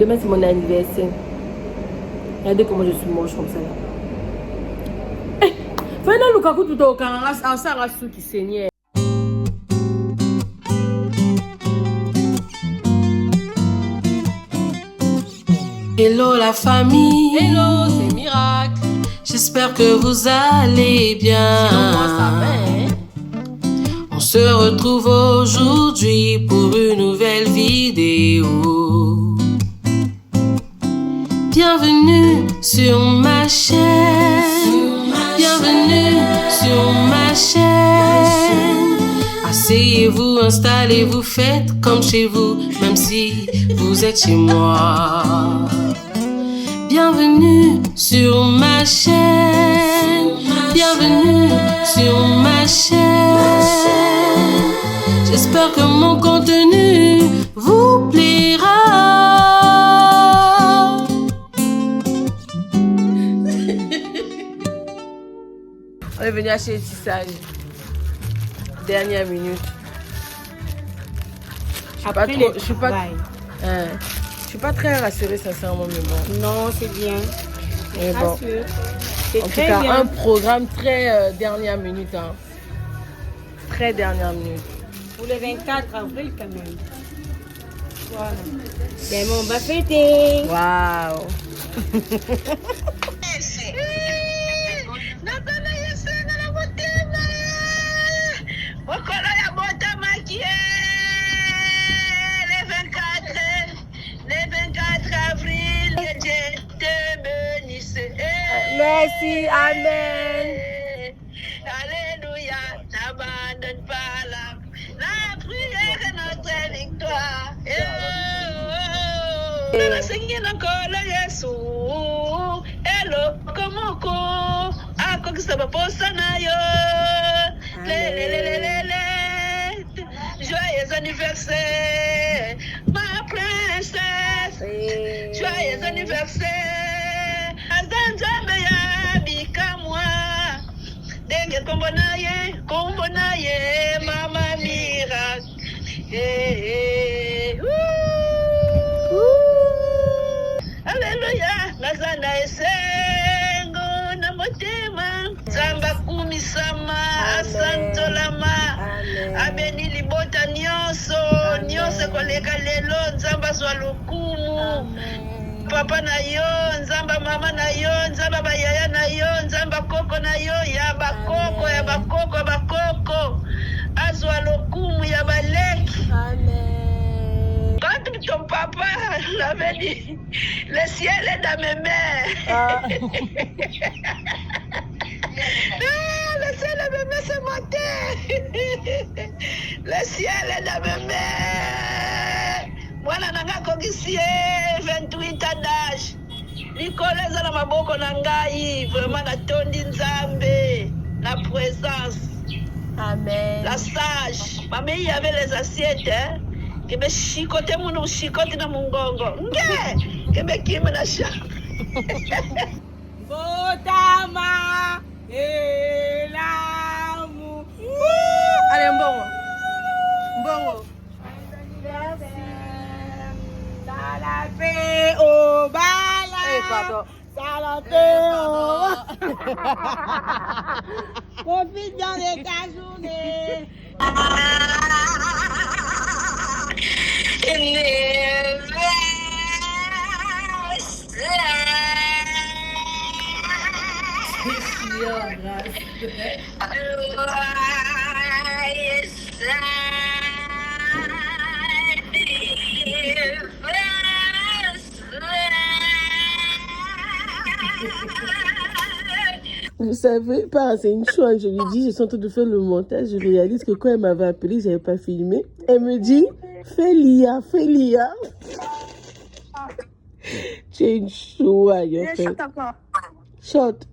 Demain, c'est mon anniversaire. Regardez comment je suis moche comme ça. Fais-nous le cacou tout au camp. En ça, rassou qui saignait. Hello la famille. Hello, c'est Miracle. J'espère que vous allez bien. Sinon, moi, ça va, hein? On se retrouve aujourd'hui pour une nouvelle vidéo. Bienvenue sur ma chaîne. Bienvenue sur ma chaîne. Asseyez-vous, installez-vous, faites comme chez vous, même si vous êtes chez moi. Bienvenue sur ma chaîne. Bienvenue sur ma chaîne. J'espère que mon contenu vous plaira. On est venu acheter des tissages. Dernière minute. Je suis pas très rassurée sincèrement, mais bon. Non, c'est bien. Mais bon. C'est En tout très cas, bien. un programme très dernière minute. Hein. Très dernière minute. Pour le 24 avril quand même. Voilà. Ben bon, on va fêter. Waouh. Merci, amen. Alléluia, n'abandonne pas la prière est notre victoire. La singing encore la Yesu. Hello, komoko. Ako kisaba posa na yo. Le. Joyeux anniversaire, ma princesse. Joyeux anniversaire. Azanzambe ya bikamwa. Denge kombo na ye, mama Miracle. Alléluia, nazana esengo na motema. Zamba kumisama, asantolama. Abeni libota nyonso koleka lelo, nzamba zwa lokumu. Papa na yo, nzamba mama na yo, nzamba bayaya na yo, nzamba koko na yo, ya bakoko. Azwa lokumu ya baleki. Amen. Quand ton papa l'avait dit, le ciel est dans mes mains. Ah. Le ciel est dans mes mains, c'est monté. Le ciel est dans mes mains. Mwana nanga kokisie 28 ans d'âge. Nikoleza na maboko na ngai, vraiment natondi nzambe, la présence. Amen. La sage. Mama il y avait les assiettes, hein. Kebe chicote munu chicote na mungongo. Nge. Kebe kime na sha. Botama elamu. Allez, mbongo. Salapé au bala. Eh, pardon. Salapé au. Profite dans les ta journée. Vous savez pas, c'est une chose. Je lui dis, je suis en train de faire le montage. Je réalise que quand elle m'avait appelé, j'avais pas filmé. Elle me dit, fais l'IA. Tu es une chouette, en fait. Chante encore. Chante.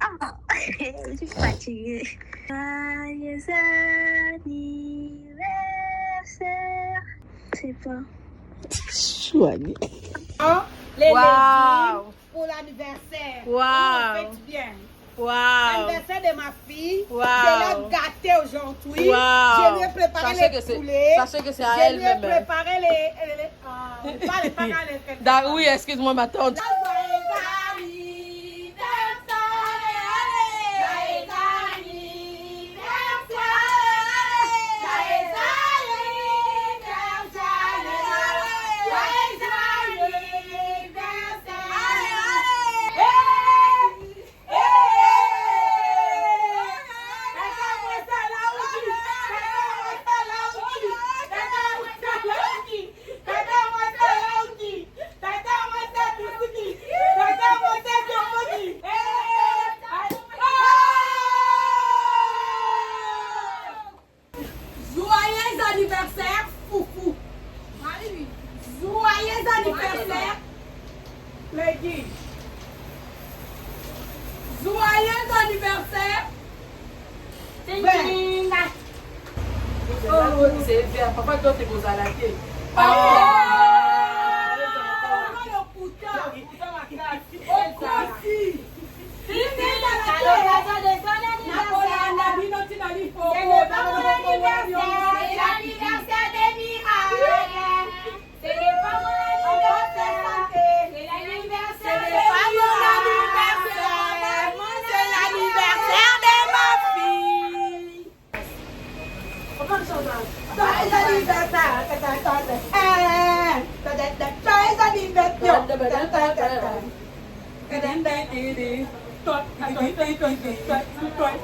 Ah, je suis fatiguée. Joyeux anniversaire. C'est pas. Chouette. Les Wow. légumes pour l'anniversaire. Wow. Faites bien. Wow. L'anniversaire de ma fille. Wow. Je l'ai gâtée aujourd'hui. Wow. Je lui ai préparé les poulets. Sachez que c'est à elle même. Je lui ai préparé les pas les parents. Oui, excuse-moi ma tante. C'est bien, papa doit te poser à la tête.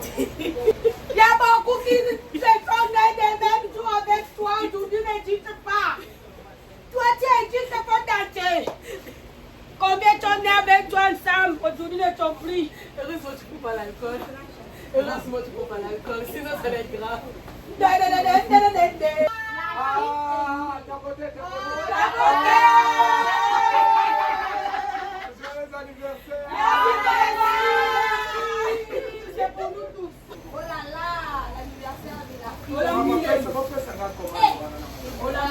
Il y a beaucoup qui se sont nés des mêmes jours avec toi. Aujourd'hui n'existe pas. Toi, tu existes pas d'entier. Combien tu es né avec toi ensemble? Aujourd'hui ne sont plus. Heureusement tu ne prends pas l'alcool. Heureusement tu ne prends pas l'alcool, sinon ça va être grave. C'est pour nous tous. Oh là là, l'anniversaire de la fille. Oh là là.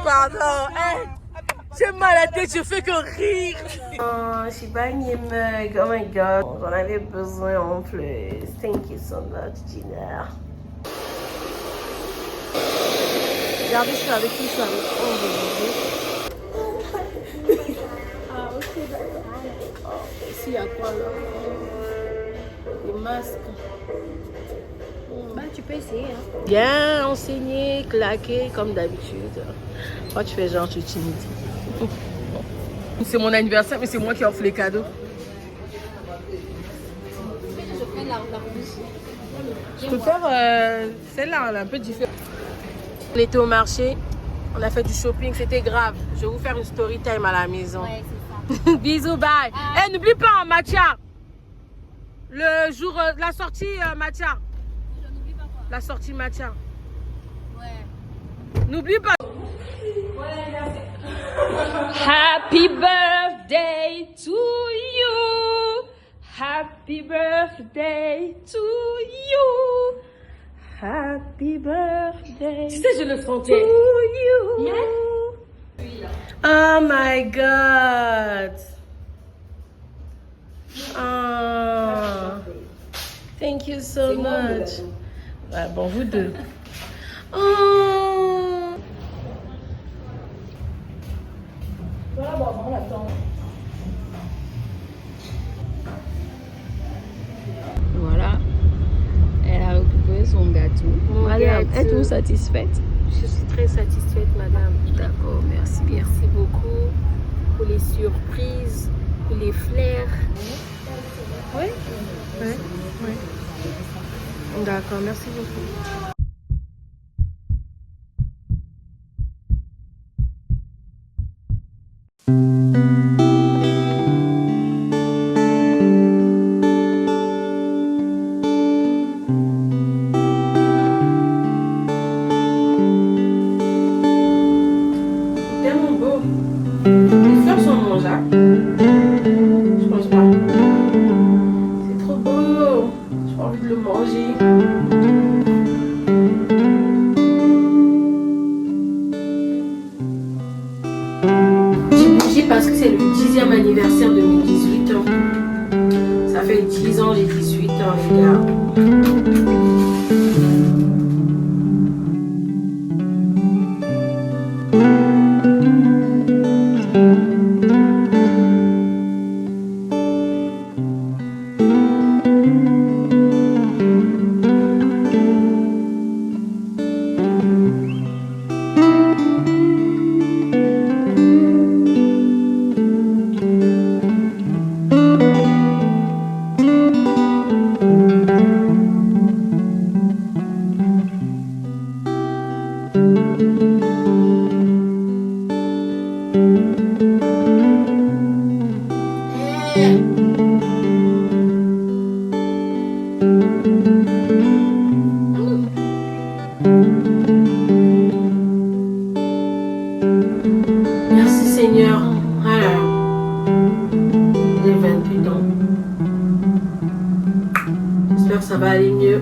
Pardon, j'ai mal à la tête, je fais que rire. Oh, she bought me a mug. Oh my god, j'en avais besoin en plus. Thank you so much, Gina. Regardez, je suis avec qui? Je suis avec Ange. Ah, ok, d'accord. Oh, ici, il y a quoi là? Les masques. Bah, tu peux essayer. Hein. Bien enseigné, claqué, comme d'habitude. Moi, tu fais genre, tu es timide. C'est mon anniversaire, mais c'est moi qui offre les cadeaux. Je prends la rouge. Je peux faire celle-là, elle est un peu différente. On était au marché, on a fait du shopping, c'était grave. Je vais vous faire une story time à la maison. Ouais, c'est ça. Bisous, bye. Eh, n'oublie pas, hein, Mathia. Le jour, la sortie Mathia. N'oublie pas quoi. La sortie Mathia. Ouais. N'oublie pas. Happy birthday to you. Happy birthday to you. Happy birthday. Tu sais, je le sentais. To you. Oh my God. Oh. Thank you so much. Ouais, bon, vous deux. Oh. Voilà. Elle a récupéré son gâteau. Madame, êtes-vous satisfaite? Je suis très satisfaite, madame. D'accord, merci bien. Merci beaucoup pour les surprises, pour les flairs. Oui? Oui. Oui. D'accord, merci beaucoup. Tellement beau. Les fleurs sont mangeables. Je pense pas. C'est trop beau. J'ai envie de le manger. J'ai bougé parce que c'est le 10e anniversaire de mes 18 ans. Ça fait 10 ans, j'ai 18 ans, les gars. Merci Seigneur. Voilà. J'ai 28 ans. J'espère que ça va aller mieux.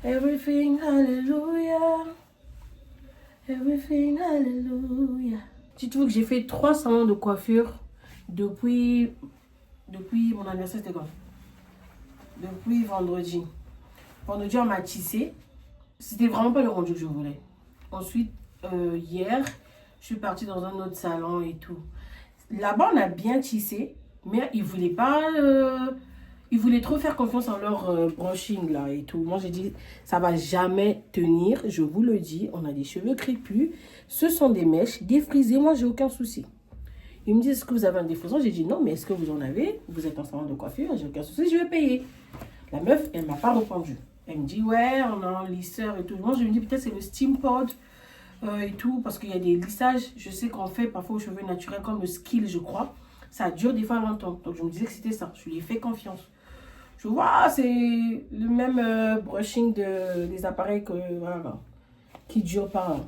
Everything, hallelujah. Everything, hallelujah. Dites-vous que j'ai fait 3 salons de coiffure depuis mon anniversaire, c'était quoi? Depuis vendredi. Vendredi, on m'a tissé. C'était vraiment pas le rendu que je voulais. Ensuite, hier, je suis partie dans un autre salon et tout. Là-bas, on a bien tissé, mais ils voulaient pas... ils voulaient trop faire confiance en leur brushing là et tout. Moi, j'ai dit, ça va jamais tenir. Je vous le dis, on a des cheveux crépus. Ce sont des mèches défrisées. Moi, j'ai aucun souci. Ils me disent, est-ce que vous avez un défrisant? J'ai dit non, mais est-ce que vous en avez? Vous êtes en salon de coiffure, j'ai aucun souci, je vais payer. La meuf, elle m'a pas répondu. Elle me dit, ouais, on a un lisseur et tout. Moi, je me dis, peut-être c'est le steam pod et tout, parce qu'il y a des lissages. Je sais qu'on fait parfois aux cheveux naturels, comme le skill, je crois. Ça dure des fois longtemps. Donc, je me disais que c'était ça. Je lui ai fait confiance. Je vois, c'est le même brushing des appareils que, voilà, qui ne dure pas.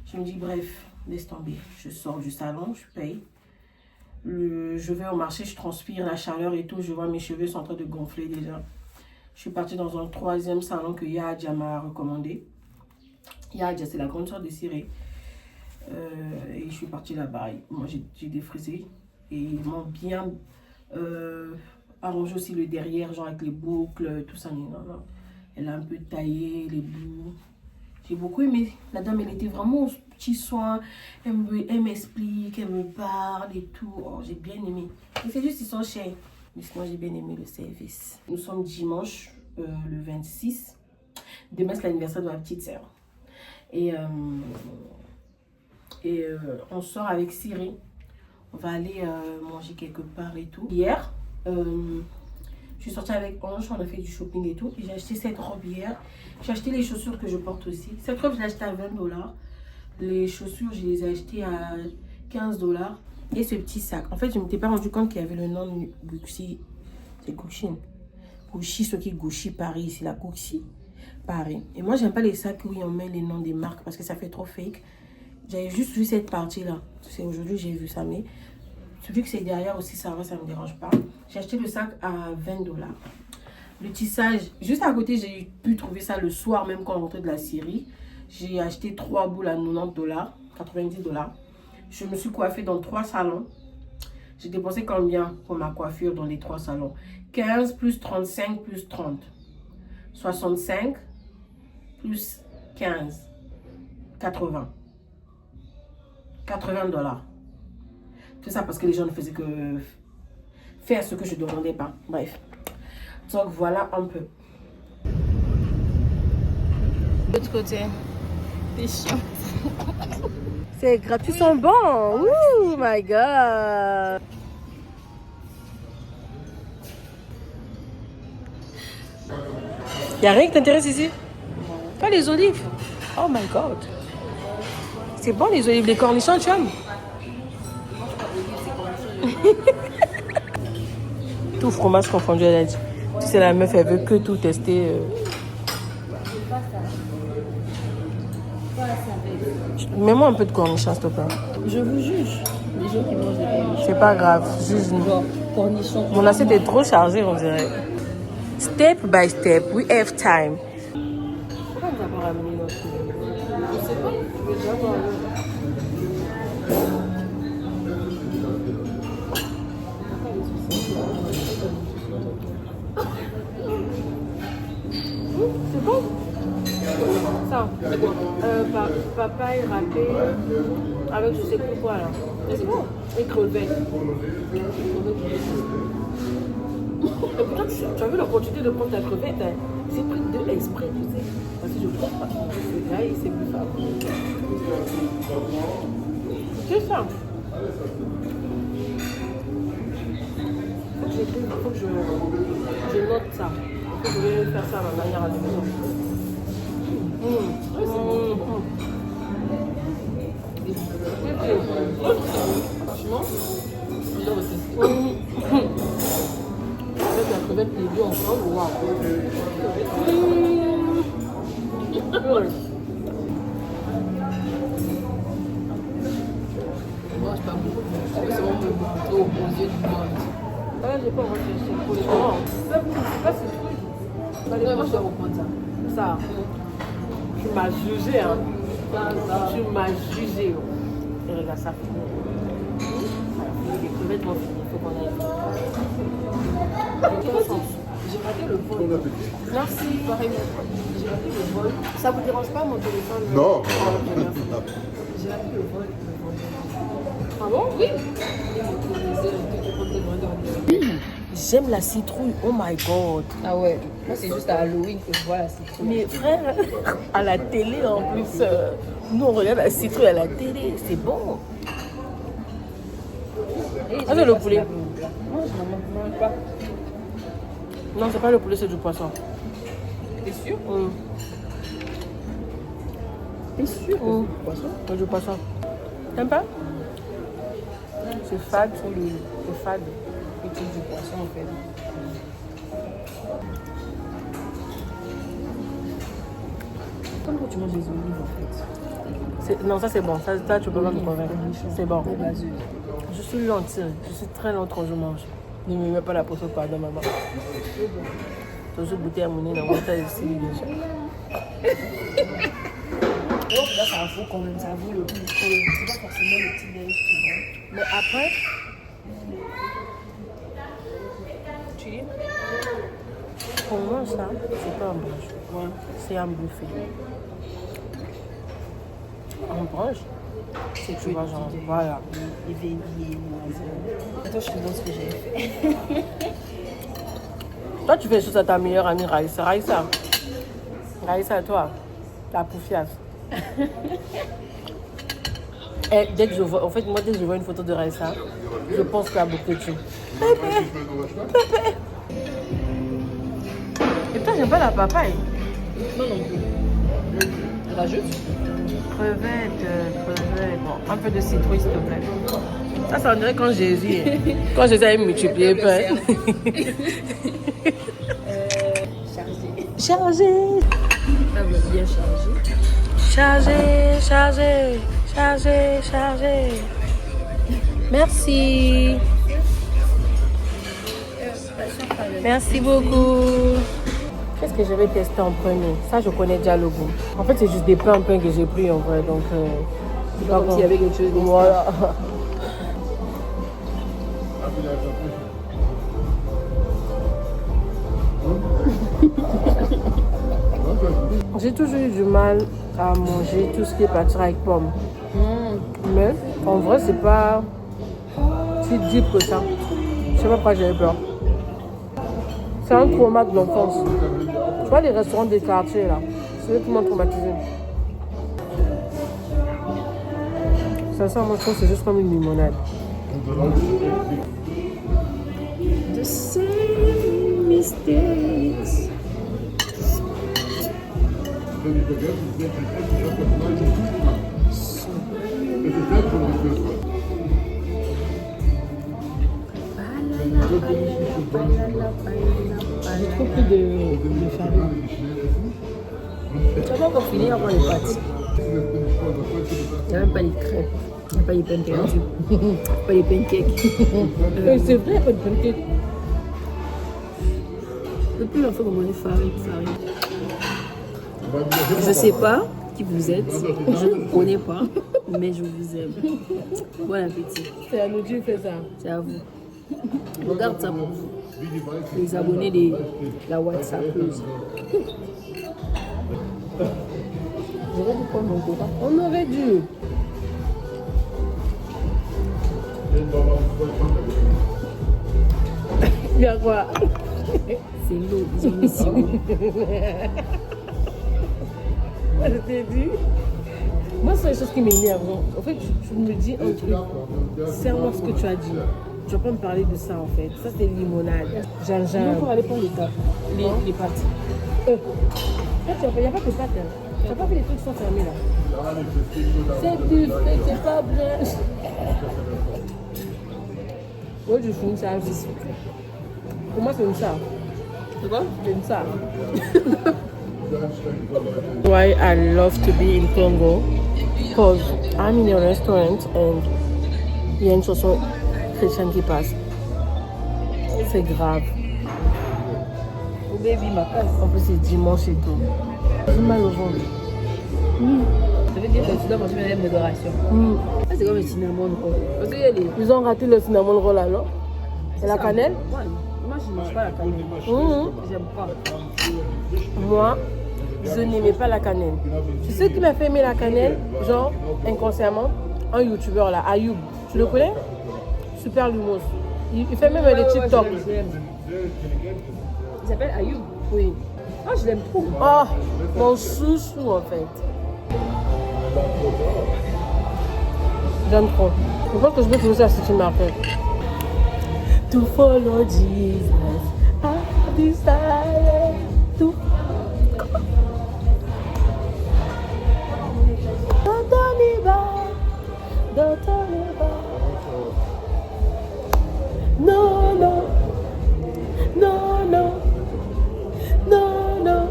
Je me dis, bref, laisse tomber. Je sors du salon, je paye. Je vais au marché, je transpire la chaleur et tout. Je vois mes cheveux sont en train de gonfler déjà. Je suis partie dans un 3e salon que Yadja m'a recommandé. Yadja, c'est la grande soeur de Cyril. Et je suis partie là-bas. Moi, j'ai défrisé. Et ils m'ont bien arrangé aussi le derrière, genre avec les boucles, tout ça. Non. Elle a un peu taillé les bouts. J'ai beaucoup aimé. La dame, elle était vraiment aux petits soins. Elle m'explique, elle me parle et tout. Oh, j'ai bien aimé. Et c'est juste, ils sont chers. Mais moi, j'ai bien aimé le service. Nous sommes dimanche, le 26. Demain, c'est l'anniversaire de ma petite sœur. Et on sort avec Cyril. On va aller manger quelque part et tout. Hier, je suis sortie avec Ange, on a fait du shopping et tout. Et j'ai acheté cette robe hier. J'ai acheté les chaussures que je porte aussi. Cette robe, je l'ai achetée à 20 $. Les chaussures, je les ai achetées à 15 $. Et ce petit sac. En fait, je ne m'étais pas rendu compte qu'il y avait le nom de Gucci. C'est Gucci. Gucci, ce qui est Gucci Paris. C'est la Gucci Paris. Et moi, j'aime pas les sacs où on met les noms des marques parce que ça fait trop fake. J'avais juste vu cette partie-là. C'est aujourd'hui j'ai vu ça. Mais vu que c'est derrière aussi, ça va, ça ne me dérange pas. J'ai acheté le sac à 20 $. Le tissage, juste à côté, j'ai pu trouver ça le soir même quand on rentrait de la Syrie. J'ai acheté 3 boules à 90 $, 90 $. Je me suis coiffée dans 3 salons. J'ai dépensé combien pour ma coiffure dans les 3 salons? 15 plus 35 plus 30. 65 plus 15. 80. 80 $. Tout ça parce que les gens ne faisaient que faire ce que je ne demandais pas. Bref. Donc voilà un peu. De l'autre côté, t'es chiant. C'est grave. Tu sens bon. Oh my god. Y'a rien qui t'intéresse ici? Pas les olives. Oh my god. C'est bon les olives, les cornichons, tu aimes? Tout fromage confondu, elle a dit. Tu sais, la meuf, elle veut que tout tester. Mets-moi un peu de cornichons, s'il te plaît. Je vous juge. Les gens qui mangent des cornichons. C'est pas grave, juge-nous. Genre, cornichons. Mon assiette est trop chargée, on dirait. Step by step, we have time. Pourquoi on n'a pas ramené notre... Je sais pas, je vais déjà voir. C'est bon? Ça, papaye râpé avec je sais plus quoi là. Mais c'est bon. Et crevettes. Et pourtant, tu as vu la quantité de prendre ta crevette, hein? J'ai pris 2 exprès, tu sais. Parce que je prends pas. Là, c'est plus fort. C'est ça. Faut que je note ça. Je vais faire ça à ma manière à la maison. Franchement, avec la crevette les deux ensemble, waouh. Moi, je pas beaucoup. C'est vraiment plutôt aux yeux du monde. Ah, j'ai pas envie de c'est pour les gens. C'est pas ce truc. Ouais, moi, je dois reprendre ça. Ça, tu m'as jugé, hein. Tu m'as jugé. Et regarde ça. Les crevettes vont finir, il faut qu'on aille. J'ai raté le vol. Merci, pareil. J'ai raté le vol. Ça vous dérange pas mon téléphone? Non. J'ai raté le vol. Ah bon? Oui. J'aime la citrouille, oh my god. Ah ouais, moi c'est juste à Halloween que je vois la citrouille. Mais frère, à la télé en plus, nous on regarde la citrouille à la télé, c'est bon. Ah, c'est le poulet. Moi je n'en mange pas. Non, c'est pas le poulet, c'est du poisson. T'es sûr? T'es sûr que c'est du poisson? C'est du poisson. T'aimes pas? C'est fade, c'est fade. Et c'est du poisson en fait. Comme quand tu manges des olives en fait. Non, ça c'est bon, ça tu peux pas me convaincre. C'est bon. Des baseuses. Je suis lentille, je suis très lente quand je mange. Ne me mets pas la poisson pardon maman. Toujours goûter à mon nez dans mon tas ici déjà. Donc là ça vaut quand même, ça vaut le coup. C'est pas forcément le petit déj, tu vois. Mais après, tu dis, on mange ça, c'est pas un brunch. Ouais. C'est un buffet. Un brunch, c'est tu vois genre, voilà. Éveillé, attends, je te montre ce que j'ai fait. Toi, tu fais chose à ta meilleure amie Raïssa. Raïssa, toi, la poufiasse. Et dès que je vois, en fait, moi, dès que je vois une photo de Raïssa, je pense qu'à beaucoup de choses. Pépé. Et toi, j'aime pas la papaye. Non, non plus. Rajoute. Crevette. Bon, un peu de citrouille, s'il te plaît. Ça on dirait quand Jésus. Quand Jésus a multiplié le pain. Chargé. Ça veut bien charger. Chargé. Merci. Merci beaucoup. Qu'est-ce que je vais tester en premier? Ça, je connais déjà le goût. En fait, c'est juste des pains que j'ai pris en vrai. Donc, c'est pas comme s'il y avait quelque chose d'extra. Voilà. J'ai toujours eu du mal à manger tout ce qui est pâture avec pommes. Mais en vrai, c'est pas si deep que ça. Je sais pas pourquoi j'avais peur. C'est un trauma de l'enfance. Tu vois les restaurants des quartiers là, c'est eux qui m'ont traumatisé. Sincèrement, je trouve que c'est juste comme une limonade. The same mistakes. J'ai trop pris de farine. Tu vas pas encore finir avant les pâtes. Il n'y a même pas les crêpes. Il n'y a pas les pancakes. Pas les pancakes. C'est vrai, pas de pancake. Depuis la fois qu'on mange farine. Je sais pas qui vous êtes. Je ne connais pas. Mais je vous aime. Bon appétit. C'est à nous Dieu qui fait ça. C'est à vous. Regarde ça pour vous. Les abonnés de la WhatsApp. J'aurais dû prendre mon coca. On aurait dû. Il y a quoi? C'est l'eau. Ils ont mis si haut. Je t'ai dit. Moi, c'est les choses qui m'énervent. En fait, je me dis un truc. Serre-moi ce que tu as dit. Tu vas pas me parler de ça en fait. Ça, c'est limonade. Gingembre. On va aller prendre les pâtes. Les pâtes. Il n'y a pas que ça. Tu n'as pas vu les trucs qui sont fermés là. C'est du fait, c'est pas bien. Ouais, je finis ça aussi. Pour moi, c'est une ça. C'est quoi? C'est une ça. Why I love to be in Congo? Because I'm in a restaurant and il y a une chanson chrétienne qui passe. C'est grave. Oh baby, ma casse. En plus, c'est dimanche et tout. J'ai mal au ventre. Ça veut dire que tu dois manger une modération. Ça, c'est comme le cinnamon roll. Parce qu'il y a les... Ils ont raté le cinnamon roll alors. Et la cannelle? Moi, je ne mange pas la cannelle. J'aime pas. Moi, je n'aimais pas la cannelle. Tu sais qui m'a fait aimer la cannelle? Genre, inconsciemment, un youtubeur là, Ayoub. Tu le connais? Super lumos. Il fait même des TikTok. Il s'appelle Ayoub. Oui. Ah, je l'aime trop. Oh, mon chouchou en fait. J'aime trop. Je pense que je vais trouver ça si tu m'appelles. To follow Jesus, I desire to. Don't turn me back, don't turn me back. No, no, no, no, no, no,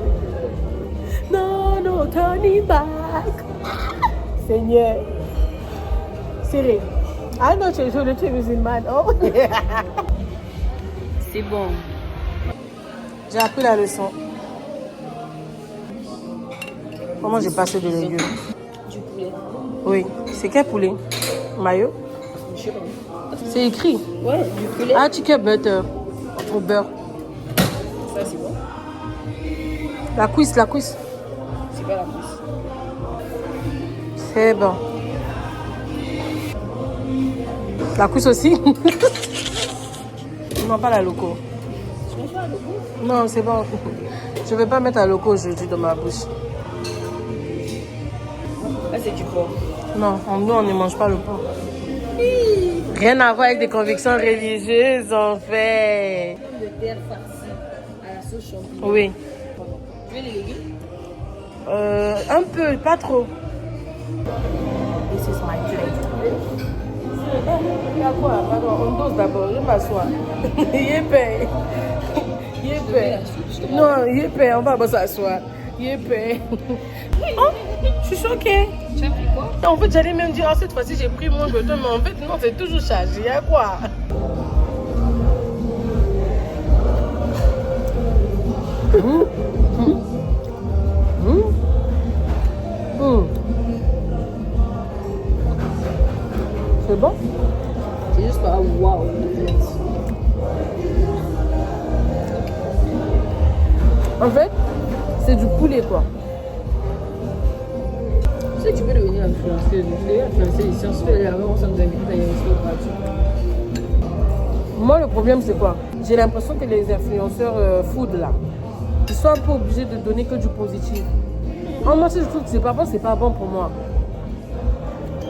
no, no, turn me back. Seigneur, Cyril. I know you should have chosen man. Oh. C'est bon. J'ai appris la leçon. Comment j'ai passé de légumes? Du poulet. Oui. C'est quel poulet? Mayo? Je sais pas. C'est écrit. Ouais, du poulet. Ah, chicken butter. Au beurre. Ça, c'est bon. La cuisse. C'est pas la cuisse. C'est bon. La cuisse aussi? Non, pas la loco. Tu manges pas la loco? Non, c'est bon. Je vais pas mettre la loco aujourd'hui dans ma bouche. Là, c'est du porc. Non, nous, on ne mange pas le porc. Rien à voir avec des convictions religieuses, en fait. Pomme de terre farcie à la sauce champignon. Oui. Tu veux les légumes? Un peu, pas trop. This is my plate. Il y a quoi? Pardon, on dose d'abord. Je m'assois. Il est paix. Il est paix. Non, il est paix. On va pas s'asseoir. Il est paix. Oh, je suis choquée. Tu as pris quoi? En fait, j'allais même dire, cette fois-ci, j'ai pris moins de temps, mais en fait, non, c'est toujours chargé. Il y a quoi? C'est bon? C'est juste pas waouh. En fait, c'est du poulet, quoi. Tu sais que tu peux devenir influenceuse. Les influenceurs ici, on se fait là-bas, on s'en donne des resto gratuits. Moi, le problème, c'est quoi? J'ai l'impression que les influenceurs food, là, ils sont un peu obligés de donner que du positif. Moi, si je trouve que c'est pas bon pour moi.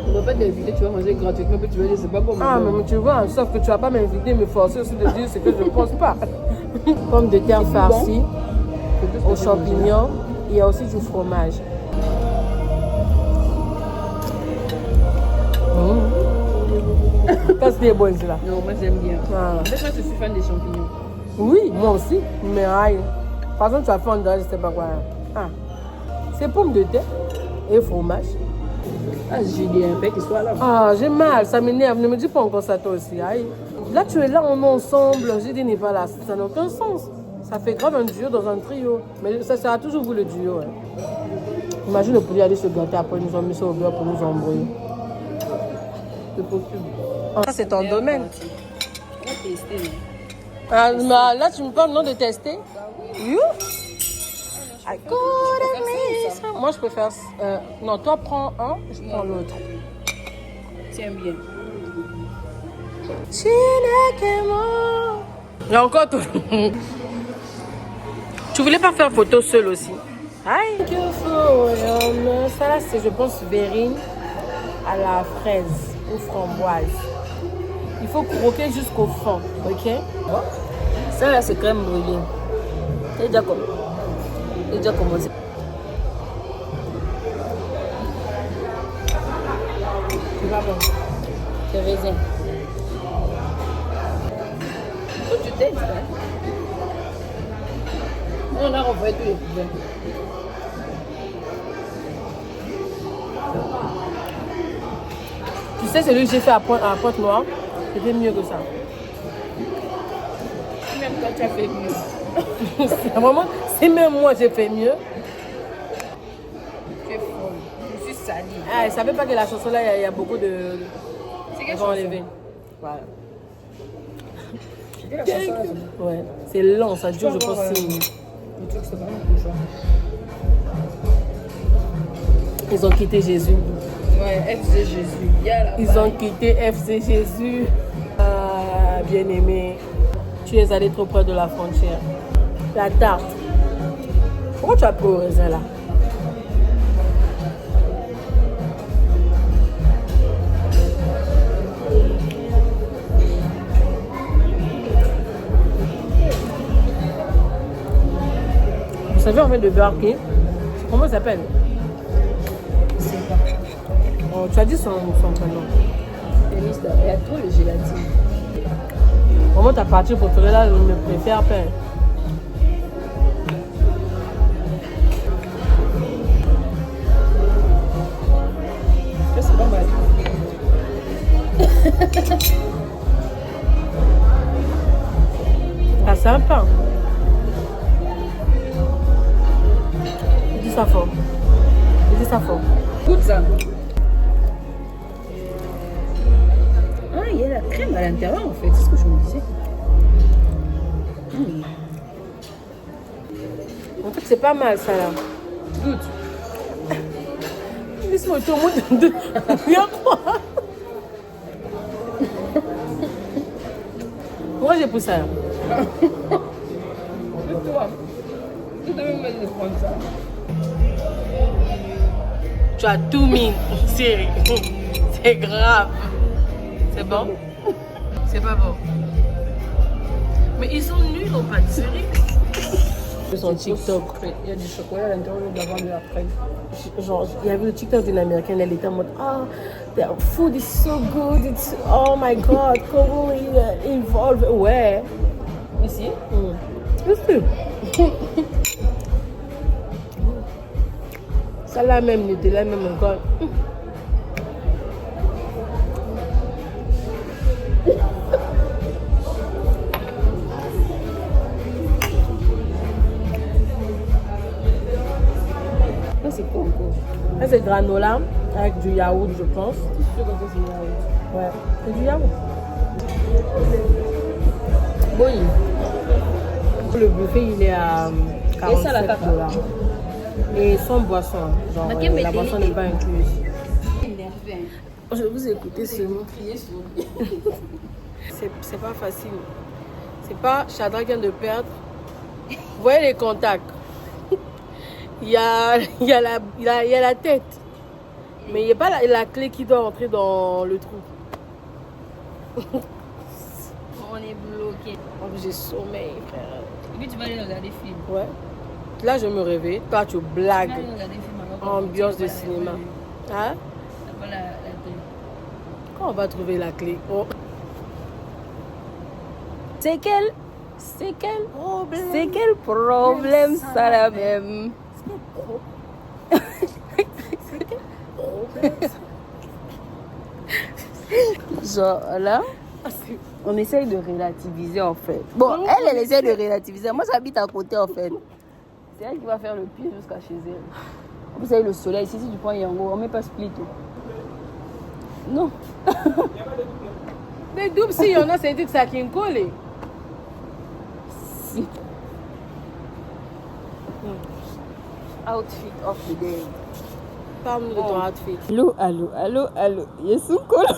On ne va pas t'inviter, tu vas manger gratuitement, puis tu vas dire c'est pas bon. Ah, mais tu vois, sauf que tu vas pas m'inviter, me forcer aussi de dire ce que je pense pas. Pommes de terre farcies, aux champignons, il y a aussi du fromage. Ça, c'est bon, là. Non, moi j'aime bien. Ah. En fait, moi je suis fan des champignons. Oui, moi aussi. Mais aïe. Par exemple, tu as fait en dehors, je sais pas quoi. Ah. C'est pommes de terre et fromage. Ah, j'ai dit un peu qu'il soit là. Ah, j'ai mal, ça m'énerve. Ne me dis pas encore ça toi aussi. Aïe. Là, tu es là, on est ensemble. J'ai dit, n'est pas là. Ça n'a aucun sens. Ça fait grave un duo dans un trio. Mais ça sera toujours vous le duo. Ouais. Imagine le poulet aller se gâter après, ils nous ont mis ça au beurre pour nous embrouiller. Ça, c'est ton domaine. On va tester. Ah, mais là, tu me parles non de tester? You? I couldn't miss. Moi, je préfère. Non, toi, prends un, je prends l'autre. Tiens bien. Il y a encore tout. Tu voulais pas faire photo seule aussi? Aïe. Ça là, c'est, je pense, verrine à la fraise ou framboise. Il faut croquer jusqu'au fond, ok? Ça là, c'est crème brûlée. C'est déjà commencé. C'est pas bon. C'est raisin. Faut que tu testes, hein? On a renvoyé tous les poubelles. Tu sais, celui que j'ai fait à Pointe-Noire, c'était mieux que ça. Même toi, tu as fait mieux. Vraiment, c'est même moi j'ai fait mieux. Tu es folle. Je suis salie. Ah, elle savait pas que la chanson là, il y a beaucoup de. C'est quelle vont enlever. Voilà. C'était la chanson là. Ouais, c'est lent, ça dure, je pense, 6 minutes. Le truc, c'est vraiment pour ça. Ils ont quitté Jésus. Ouais, FC Jésus. Ils ont quitté FC Jésus. Ah, bien-aimé. Tu es allé trop près de la frontière. La tarte. Pourquoi tu as pris au raisin là? Vous savez, en fait, de beurre qui? Comment il s'appelle? Je sais pas. Oh, tu as dit son prénom. Il y a trop de gélatine. Vraiment, ta partie préférée là, je me préfère pas. Ça, c'est pas mal. Ah, sympa. Dis ça fort. Dis ça fort. Goûte ça. Ah, il y a la crème à l'intérieur en fait, c'est ce que je me disais. En fait, c'est pas mal ça là. Goûte. Laisse-moi tout le monde de. Viens quoi? Moi j'ai pris ça là. Toi, tu devais me prendre ça. Tu as tout mis, Siri. C'est grave. C'est bon? C'est pas bon. Mais ils sont nuls en pâtisserie. Ils sont TikTok. Il y a du chocolat à l'intérieur, on doit vendre après. Genre, il y avait le TikTok d'une américaine, elle était en mode ah, their food is so good, it's oh my god, comment il evolve. Ouais. Ici? Qu'est-ce ça là même n'était là même encore. Ça, c'est quoi encore? Ça c'est granola avec du yaourt, je pense. Je sais pas si c'est yaourt. Ouais, c'est du yaourt. Bon, Le buffet il est à 47 $. Et sans boisson, genre la boisson n'est pas incluse. Je vais vous écouter seulement. C'est pas facile. C'est pas Shadrach vient de perdre. Vous voyez les contacts. Il y a la tête. Mais il n'y a pas la clé qui doit entrer dans le trou. On est bloqué. En plus, j'ai sommeil, frère. Et puis tu vas aller regarder film. Ouais. Là, je me réveille. Toi, tu blagues. Tu vas aller regarder film alors. Ambiance de cinéma. Hein? Voilà la clé. Quand on va trouver la clé? Oh. C'est quel problème ça là même? Genre là, on essaye de relativiser en fait. Bon, elle essaie de relativiser. Moi, j'habite à côté en fait. C'est elle qui va faire le pied jusqu'à chez elle. Vous savez, le soleil, ici, si tu prends Yango, on met pas split. Non. Des doubles, s'il y en a, c'est dit que ça qui me colle. Si. Outfit of the day. Parle-nous de ton outfit. Allô. Yesu Kolo.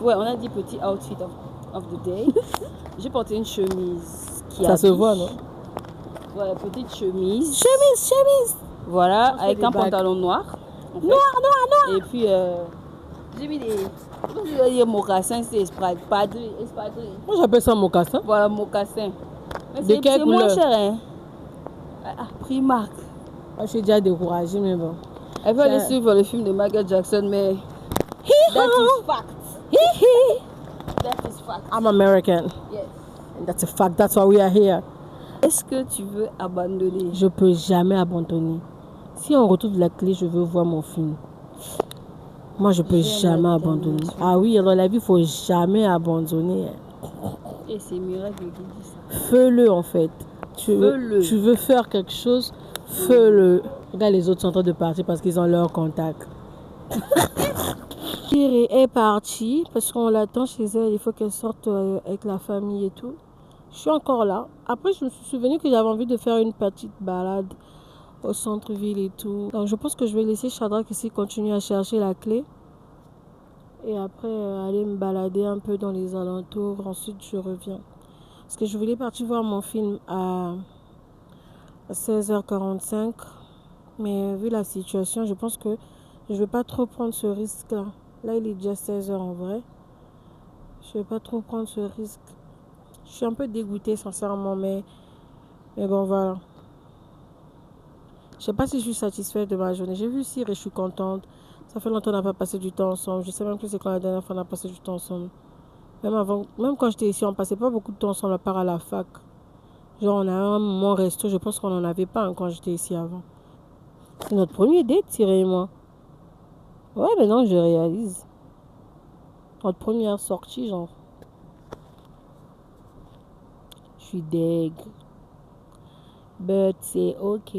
Ouais, on a dit petit outfit of the day. J'ai porté une chemise qui Ça se voit, non? Voilà, petite chemise. Chemise. Voilà, avec un pantalon noir. En fait. Noir. Et puis, j'ai mis des... Comment je vais dire mocassins, c'est espadrilles. Moi, j'appelle ça mocassin. Voilà, mocassins. De quelle c'est moins couleur? cher, hein. Primark. Moi, je suis déjà découragée, mais bon. Elle veut aller suivre le film de Michael Jackson, mais... That is fact. That is fact. I'm American. Yes. And that's a fact. That's why we are here. Est-ce que tu veux abandonner? Je peux jamais abandonner. Si on retrouve la clé, je veux voir mon film. Moi, je peux jamais abandonner. Ah oui, alors la vie, il faut jamais abandonner. Et c'est miracle qui dit ça. Fais-le, en fait. Tu veux faire quelque chose, fais-le. Regarde, les autres sont en train de partir parce qu'ils ont leur contact. Thierry est partie parce qu'on l'attend chez elle. Il faut qu'elle sorte avec la famille et tout. Je suis encore là. Après, je me suis souvenu que j'avais envie de faire une petite balade au centre-ville et tout. Donc, je pense que je vais laisser Shadrach ici continuer à chercher la clé. Et après, aller me balader un peu dans les alentours. Ensuite, je reviens. Parce que je voulais partir voir mon film à 16h45. Mais vu la situation, je pense que je ne vais pas trop prendre ce risque-là. Là, il est déjà 16h en vrai. Je ne vais pas trop prendre ce risque. Je suis un peu dégoûtée, sincèrement. Mais bon, voilà. Je ne sais pas si je suis satisfaite de ma journée. J'ai vu Cyr et je suis contente. Ça fait longtemps qu'on n'a pas passé du temps ensemble. Je ne sais même plus c'est quand la dernière fois on a passé du temps ensemble. Même quand j'étais ici, on ne passait pas beaucoup de temps ensemble à part à la fac. Genre, on a un moment resto, je pense qu'on n'en avait pas quand j'étais ici avant. C'est notre premier date, Thierry et moi. Ouais, maintenant je réalise. Notre première sortie, genre. Je suis deg. But c'est ok.